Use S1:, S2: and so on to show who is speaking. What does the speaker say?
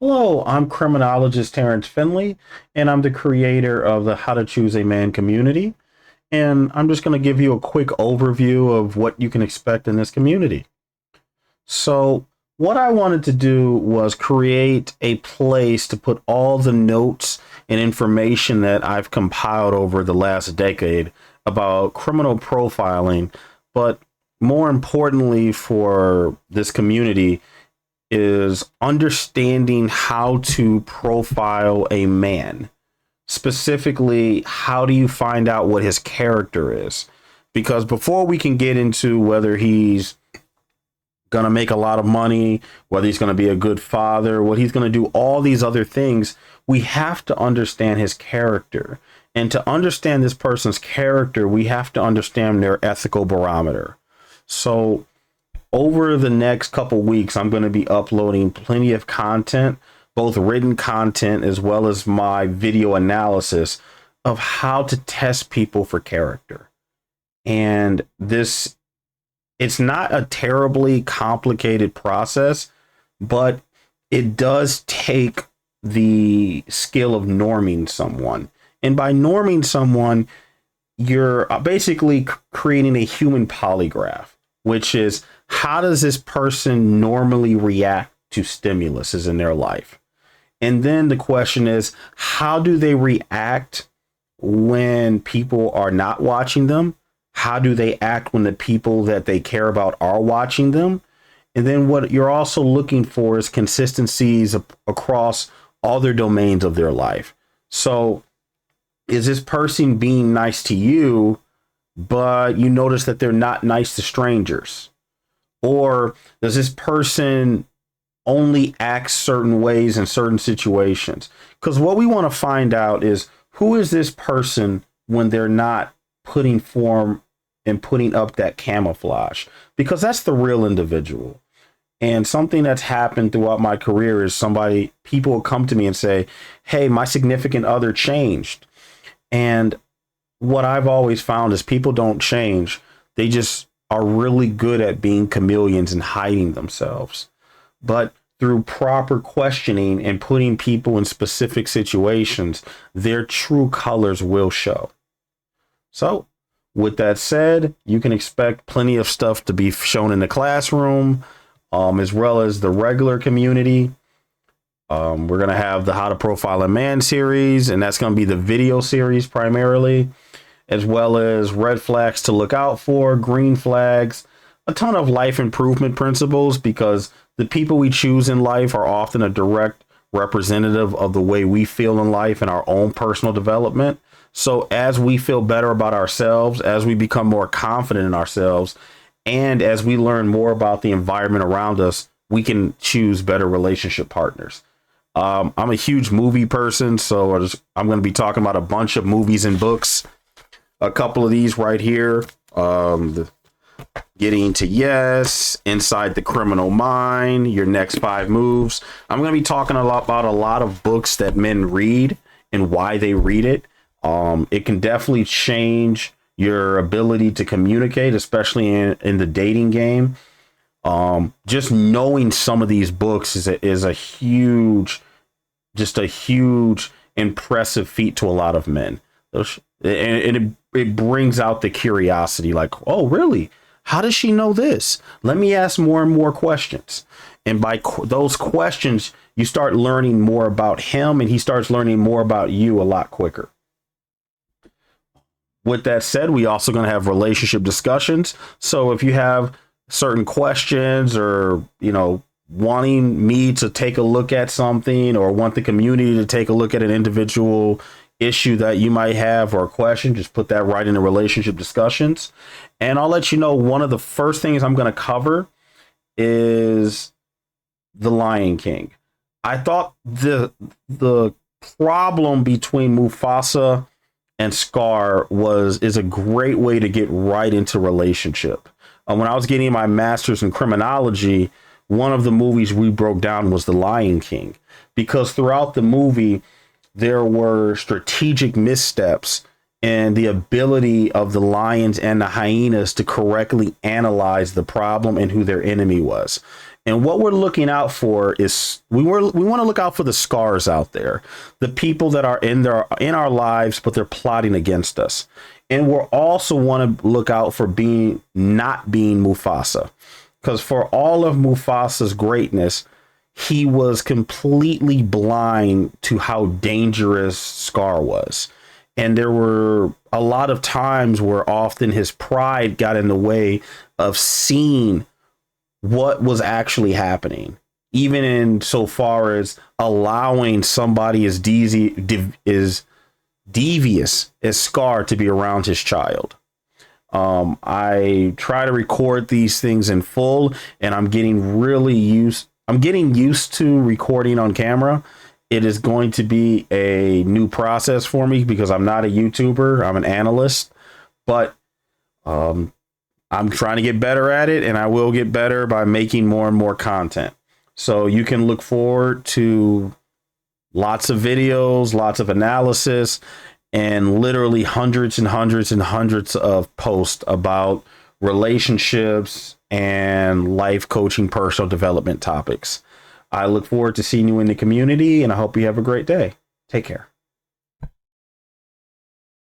S1: Hello, I'm criminologist Terrence Finley, and I'm the creator of the How to Choose a Man community. And I'm just going to give you a quick overview of what you can expect in this community. So, what I wanted to do was create a place to put all the notes and information that I've compiled over the last decade about criminal profiling, but more importantly for this community is understanding how to profile a man. Specifically, how do you find out what his character is? Because before we can get into whether he's going to make a lot of money, whether he's going to be a good father, what he's going to do, all these other things, we have to understand his character. And to understand this person's character, we have to understand their ethical barometer. So, over the next couple weeks, I'm going to be uploading plenty of content, both written content as well as my video analysis of how to test people for character. And it's not a terribly complicated process, but it does take the skill of norming someone. And by norming someone, you're basically creating a human polygraph, which is how does this person normally react to stimuluses in their life? And then the question is, how do they react when people are not watching them? How do they act when the people that they care about are watching them? And then what you're also looking for is consistencies across all their domains of their life. So is this person being nice to you, but you notice that they're not nice to strangers? Or does this person only act certain ways in certain situations? Because what we want to find out is, who is this person when they're not putting form and putting up that camouflage? Because that's the real individual. And something that's happened throughout my career is people will come to me and say, hey, my significant other changed. And what I've always found is people don't change. They just are really good at being chameleons and hiding themselves. But through proper questioning and putting people in specific situations, their true colors will show. So, with that said, you can expect plenty of stuff to be shown in the classroom, as well as the regular community. We're going to have the How to Profile a Man series, and that's going to be the video series primarily, as well as red flags to look out for, green flags, a ton of life improvement principles, because the people we choose in life are often a direct representative of the way we feel in life and our own personal development. So as we feel better about ourselves, as we become more confident in ourselves, and as we learn more about the environment around us, we can choose better relationship partners. I'm a huge movie person, so I'm going to be talking about a bunch of movies and books. A couple of these right here, Getting to Yes, Inside the Criminal Mind, Your Next 5 Moves. I'm going to be talking about a lot of books that men read and why they read it. It can definitely change your ability to communicate, especially in the dating game. Just knowing some of these books is a huge impressive feat to a lot of men. And it brings out the curiosity, like, oh, really? How does she know this? Let me ask more and more questions. And by those questions, you start learning more about him, and he starts learning more about you a lot quicker. With that said, we also going to have relationship discussions. So if you have certain questions, or, wanting me to take a look at something, or want the community to take a look at an individual issue that you might have, or a question, just put that right in the relationship discussions. And I'll let you know, one of the first things I'm going to cover is The Lion King. I thought the problem between Mufasa and Scar is a great way to get right into relationship. When I was getting my master's in criminology, one of the movies we broke down was The Lion King, because throughout the movie, there were strategic missteps and the ability of the lions and the hyenas to correctly analyze the problem and who their enemy was. And what we're looking out for is we want to look out for the scars out there, the people that are in our lives, but they're plotting against us. And we're also want to look out for not being Mufasa, because for all of Mufasa's greatness, he was completely blind to how dangerous Scar was. And there were a lot of times where often his pride got in the way of seeing what was actually happening, even in so far as allowing somebody as devious as Scar to be around his child. I try to record these things in full, and I'm getting used to recording on camera. It is going to be a new process for me because I'm not a YouTuber, I'm an analyst, but I'm trying to get better at it, and I will get better by making more and more content. So you can look forward to lots of videos, lots of analysis, and literally hundreds and hundreds and hundreds of posts about relationships and life coaching, personal development topics. I look forward to seeing you in the community, and I hope you have a great day. Take care.